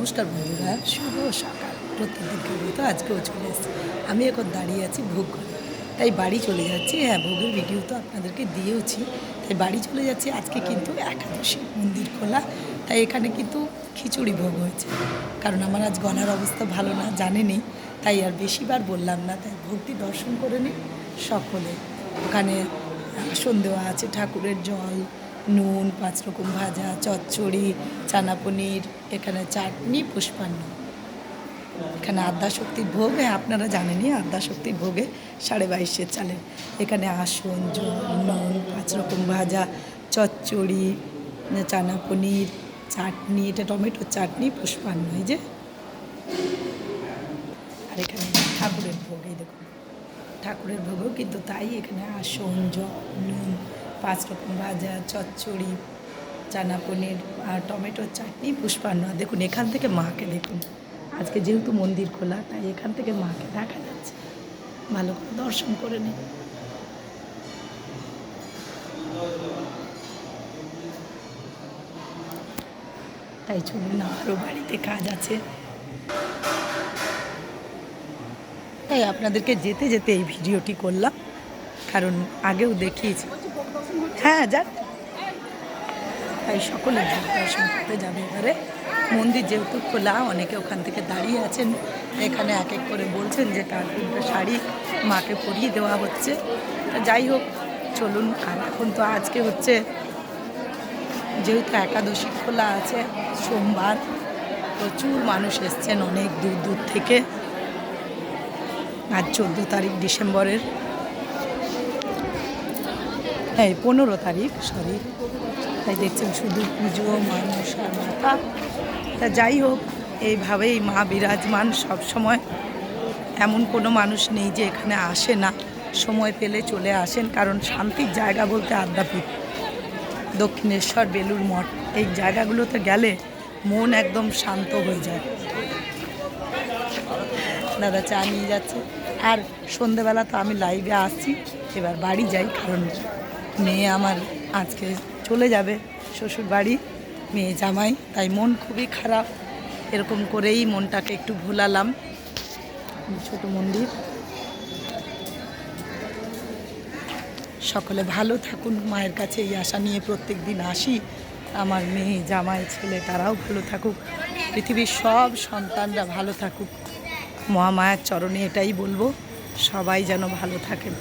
নমস্কার বন্ধুরা, শুভ সকাল। প্রত্যেকদিনকার মতো আজকেও চলে এসেছি। আমি এখন দাঁড়িয়ে আছি ভোগ করে, তাই বাড়ি চলে যাচ্ছি। হ্যাঁ, ভোগের ভিডিও তো আপনাদেরকে দিয়েওছি, তাই বাড়ি চলে যাচ্ছি। আজকে কিন্তু একাদশী, মন্দির খোলা, তাই এখানে কিন্তু খিচুড়ি ভোগ হয়েছে। কারণ আমার আজ গলার অবস্থা ভালো না, জানেনই, তাই আর বেশিবার বললাম না। তাই ভোগটি দর্শন করে নিই সকলে। ওখানে আসন দেওয়া আছে, ঠাকুরের জল, নুন, 5 রকম ভাজা, চচ্চড়ি, চানা পনির, এখানে চাটনি, পুষ্পান্ন। এখানে আদ্যাশক্তির ভোগ, আপনারা জানেনই, আদ্যাশক্তির ভোগে 22.5 চালের। এখানে আসন, জল, নুন, 5 রকম ভাজা, চচ্চড়ি, চানা পনির, চাটনি, এটা টমেটোর চাটনি, পুষ্পান্ন। এই যে, আর এখানে ঠাকুরের ভোগ, এই দেখুন ঠাকুরের ভোগও কিন্তু তাই। এখানে আসন, জল, নুন, 5 রকম ভাজা, চচ্চড়ি, চানা পনির আর টমেটোর চাটনি, পুষ্পান্ন। দেখুন এখান থেকে মাকে দেখুন, আজকে যেহেতু মন্দির খোলা, তাই এখান থেকে মাকে দেখা যাচ্ছে। ভালো করে দর্শন করে নিন। তাই চলুন, আমারও বাড়িতে কাজ আছে, তাই আপনাদেরকে যেতে যেতে এই ভিডিওটি করলাম, কারণ আগেও দেখিয়েছি। হ্যাঁ, যান। তাই সকলে দর্শন করতে যাবে। এবারে মন্দির যেহেতু খোলা, অনেকে ওখান থেকে দাঁড়িয়ে আছেন। এখানে এক এক করে বলছেন যে কার কোনটা শাড়ি মাকে পরিয়ে দেওয়া হচ্ছে। তা যাই হোক, চলুন। আর এখন তো আজকে হচ্ছে, যেহেতু একাদশী খোলা আছে, সোমবার, প্রচুর মানুষ এসছেন অনেক দূর দূর থেকে। আজ 14 তারিখ ডিসেম্বরের, হ্যাঁ 15 তারিখ, সরি। তাই দেখছেন শুধু পুজো, মানুষ আর মাথা। তা যাই হোক, এইভাবেই মা বিরাজমান সব সময়। এমন কোনো মানুষ নেই যে এখানে আসে না, সময় পেলে চলে আসেন। কারণ শান্তির জায়গা বলতে আদ্যাপীঠ, দক্ষিণেশ্বর, বেলুর মঠ, এই জায়গাগুলোতে গেলে মন একদম শান্ত হয়ে যায়। দাদা চা নিয়ে যাচ্ছে। আর সন্ধেবেলা তো আমি লাইভে আসছি, এবার বাড়ি যাই, কারণ মেয়ে আমার আজকে চলে যাবে শ্বশুর বাড়ি, মেয়ে জামাই। তাই মন খুবই খারাপ। এরকম করেই মনটাকে একটু ভোলালাম। ছোট মন্দির। সকলে ভালো থাকুন, মায়ের কাছে এই আশা নিয়ে প্রত্যেক দিন আসি। আমার মেয়ে, জামাই, ছেলে, তারাও ভালো থাকুক, পৃথিবীর সব সন্তানরা ভালো থাকুক। মহামায়ার চরণে এটাই বলবো, সবাই যেন ভালো থাকেন।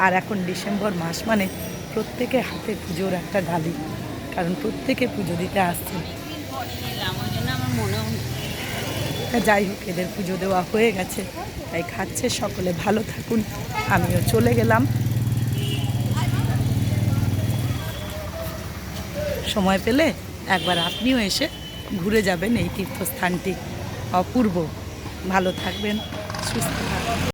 আর এখন ডিসেম্বর মাস মানে প্রত্যেকে হাতে পুজোর একটা ঢালি, কারণ প্রত্যেকে পুজো দিতে আসছেন। যাই হোক, এদের পুজো দেওয়া হয়ে গেছে, তাই খাচ্ছে। সকলে ভালো থাকুন, আমিও চলে গেলাম। সময় পেলে একবার আপনিও এসে ঘুরে যাবেন এই তীর্থস্থানটি, অপূর্ব। ভালো থাকবেন, সুস্থ থাকবেন।